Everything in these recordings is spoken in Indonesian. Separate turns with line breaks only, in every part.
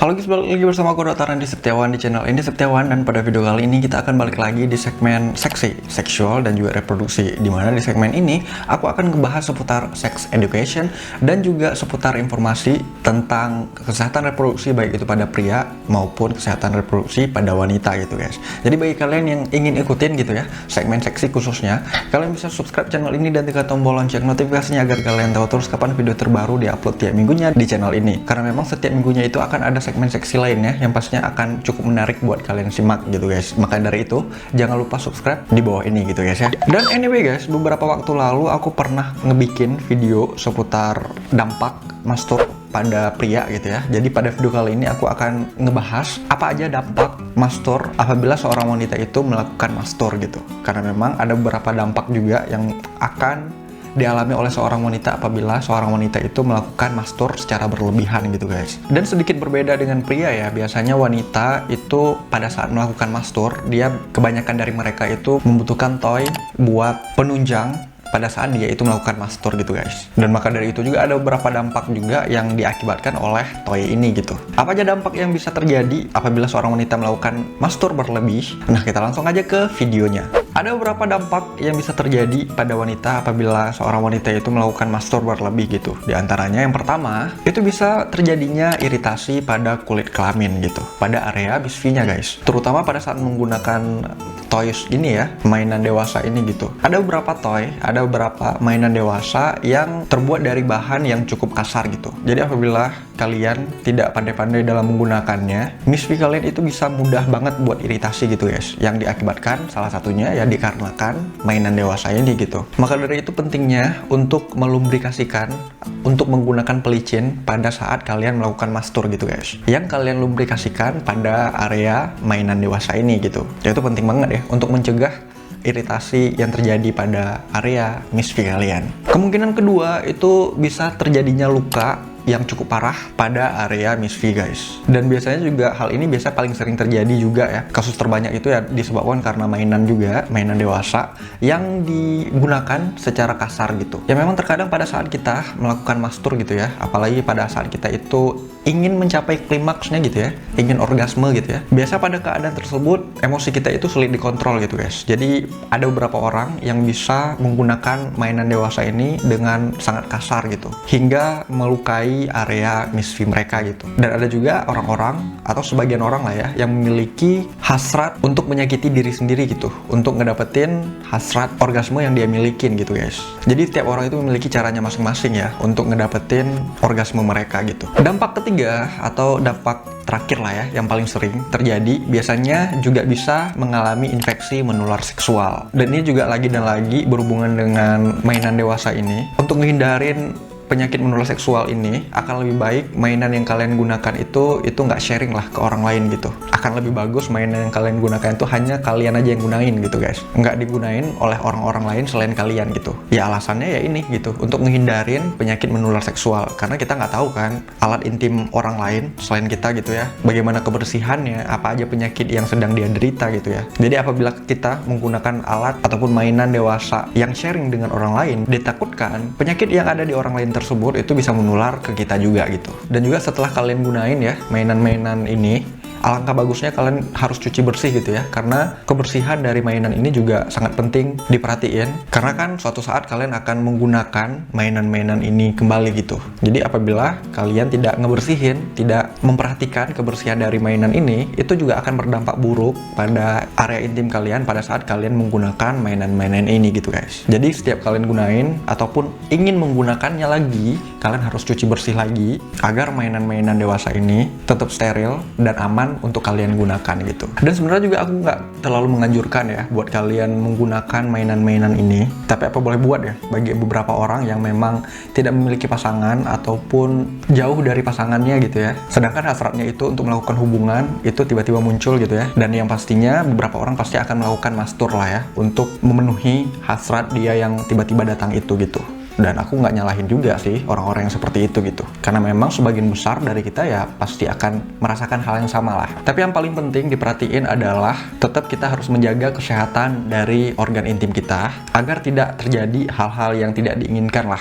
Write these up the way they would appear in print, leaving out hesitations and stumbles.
Halo guys, balik lagi bersama aku Dr. Randy Setiawan di channel ini Setiawan, dan pada video kali ini kita akan balik lagi di segmen seksi, seksual, dan juga reproduksi. Dimana di segmen ini aku akan ngebahas seputar sex education dan juga seputar informasi tentang kesehatan reproduksi baik itu pada pria maupun kesehatan reproduksi pada wanita gitu guys. Jadi bagi kalian yang ingin ikutin gitu ya segmen seksi khususnya, kalian bisa subscribe channel ini dan tekan tombol lonceng notifikasinya agar kalian tahu terus kapan video terbaru diupload tiap minggunya di channel ini. Karena memang setiap minggunya itu akan ada segmen seksi lainnya yang pastinya akan cukup menarik buat kalian simak gitu guys. Maka dari itu jangan lupa subscribe di bawah ini gitu guys ya. Dan anyway guys, beberapa waktu lalu aku pernah ngebikin video seputar dampak mastur pada pria gitu ya. Jadi pada video kali ini aku akan ngebahas apa aja dampak mastur apabila seorang wanita itu melakukan mastur gitu. Karena memang ada beberapa dampak juga yang akan dialami oleh seorang wanita apabila seorang wanita itu melakukan mastur secara berlebihan gitu guys. Dan sedikit berbeda dengan pria ya, biasanya wanita itu pada saat melakukan mastur, dia kebanyakan dari mereka itu membutuhkan toy buat penunjang pada saat dia itu melakukan mastur gitu guys. Dan maka dari itu juga ada beberapa dampak juga yang diakibatkan oleh toy ini gitu. Apa aja dampak yang bisa terjadi apabila seorang wanita melakukan mastur berlebih? Nah, kita langsung aja ke videonya. Ada beberapa dampak yang bisa terjadi pada wanita apabila seorang wanita itu melakukan mastur berlebih gitu. Di antaranya yang pertama, itu bisa terjadinya iritasi pada kulit kelamin gitu, pada area bisfinya guys. Terutama pada saat menggunakan toys ini ya, mainan dewasa ini gitu. Ada beberapa toy, ada beberapa mainan dewasa yang terbuat dari bahan yang cukup kasar gitu. Jadi apabila kalian tidak pandai-pandai dalam menggunakannya, misfi kalian itu bisa mudah banget buat iritasi gitu guys. Yang diakibatkan salah satunya ya dikarenakan mainan dewasa ini gitu. Maka dari itu pentingnya untuk melubrikasikan, untuk menggunakan pelicin pada saat kalian melakukan mastur gitu guys. Yang kalian lubrikasikan pada area mainan dewasa ini gitu. Ya itu penting banget ya untuk mencegah iritasi yang terjadi pada area misfi kalian. Kemungkinan kedua itu bisa terjadinya luka yang cukup parah pada area misfi guys. Dan biasanya juga hal ini biasa paling sering terjadi juga ya. Kasus terbanyak itu ya disebabkan karena mainan juga, mainan dewasa yang digunakan secara kasar gitu. Ya memang terkadang pada saat kita melakukan mastur gitu ya, apalagi pada saat kita itu ingin mencapai klimaksnya gitu ya, ingin orgasme gitu ya. Biasa pada keadaan tersebut emosi kita itu sulit dikontrol gitu guys. Jadi ada beberapa orang yang bisa menggunakan mainan dewasa ini dengan sangat kasar gitu, hingga melukai area misfi mereka gitu. Dan ada juga orang-orang atau sebagian orang lah ya yang memiliki hasrat untuk menyakiti diri sendiri gitu, untuk ngedapetin hasrat orgasme yang dia milikin gitu guys. Jadi setiap orang itu memiliki caranya masing-masing ya untuk ngedapetin orgasme mereka gitu. Dampak ketiga atau dampak terakhir lah ya yang paling sering terjadi biasanya juga bisa mengalami infeksi menular seksual. Dan ini juga lagi dan lagi berhubungan dengan mainan dewasa ini. Untuk menghindarin penyakit menular seksual ini, akan lebih baik mainan yang kalian gunakan itu nggak sharing lah ke orang lain gitu. Akan lebih bagus mainan yang kalian gunakan itu hanya kalian aja yang gunain gitu guys, nggak digunain oleh orang-orang lain selain kalian gitu. Ya alasannya ya ini gitu, untuk menghindarin penyakit menular seksual, karena kita nggak tahu kan alat intim orang lain selain kita gitu ya, bagaimana kebersihannya, apa aja penyakit yang sedang dia derita gitu ya. Jadi apabila kita menggunakan alat ataupun mainan dewasa yang sharing dengan orang lain, ditakutkan penyakit yang ada di orang lain tersebut itu bisa menular ke kita juga gitu. Dan juga setelah kalian gunain ya mainan-mainan ini, alangkah bagusnya kalian harus cuci bersih gitu ya, karena kebersihan dari mainan ini juga sangat penting diperhatiin, karena kan suatu saat kalian akan menggunakan mainan-mainan ini kembali gitu. Jadi apabila kalian tidak ngebersihin, tidak memperhatikan kebersihan dari mainan ini, itu juga akan berdampak buruk pada area intim kalian pada saat kalian menggunakan mainan-mainan ini gitu guys. Jadi setiap kalian gunain ataupun ingin menggunakannya lagi, kalian harus cuci bersih lagi agar mainan-mainan dewasa ini tetap steril dan aman untuk kalian gunakan gitu. Dan sebenarnya juga aku nggak terlalu menganjurkan ya buat kalian menggunakan mainan-mainan ini, tapi apa boleh buat ya bagi beberapa orang yang memang tidak memiliki pasangan ataupun jauh dari pasangannya gitu ya, sedangkan hasratnya itu untuk melakukan hubungan itu tiba-tiba muncul gitu ya. Dan yang pastinya beberapa orang pasti akan melakukan mastur lah ya untuk memenuhi hasrat dia yang tiba-tiba datang itu gitu. Dan aku nggak nyalahin juga sih orang-orang yang seperti itu gitu, karena memang sebagian besar dari kita ya pasti akan merasakan hal yang sama lah. Tapi yang paling penting diperhatiin adalah tetap kita harus menjaga kesehatan dari organ intim kita agar tidak terjadi hal-hal yang tidak diinginkan lah.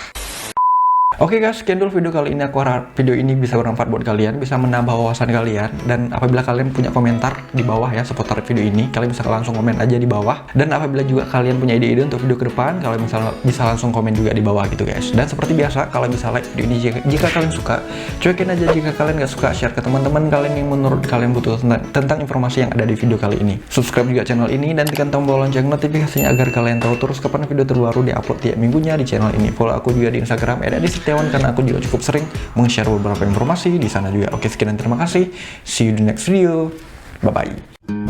Oke guys, sekian dulu video kali ini. Aku harap video ini bisa bermanfaat buat kalian, bisa menambah wawasan kalian. Dan apabila kalian punya komentar di bawah ya seputar video ini, kalian bisa langsung komen aja di bawah. Dan apabila juga kalian punya ide-ide untuk video ke depan, kalian bisa langsung komen juga di bawah gitu guys. Dan seperti biasa, kalau bisa like video ini jika kalian suka, cuekin aja jika kalian gak suka, share ke teman-teman kalian yang menurut kalian butuh tentang informasi yang ada di video kali ini. Subscribe juga channel ini dan tekan tombol lonceng notifikasinya agar kalian tahu terus kapan video terbaru diupload tiap minggunya di channel ini. Follow aku juga di Instagram @adisetiawan karena aku juga cukup sering meng-share beberapa informasi di sana juga. Oke, sekian dan terima kasih. See you di next video. Bye bye.